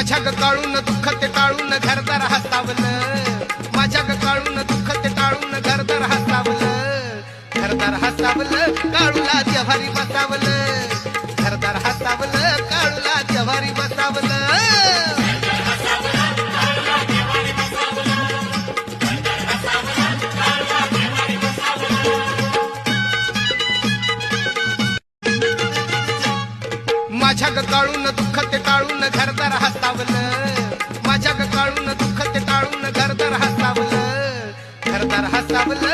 माझ्या ग काळून दुःख ते टाळून घरदार हसावलं, माझ्या ग काळून दुःख ते टाळून घरदार हसावलं, घरदार हसावलं काळूला जेवारी बसावलं, घरदार हसावलं काळूला जेवारी बसावलं. माझ्या ग काळून दुःख ते टाळून घरदार हसावलं, माझ्या ग काळून दुःख ते टाळून घरदार हसावलं, घरदार हसावलं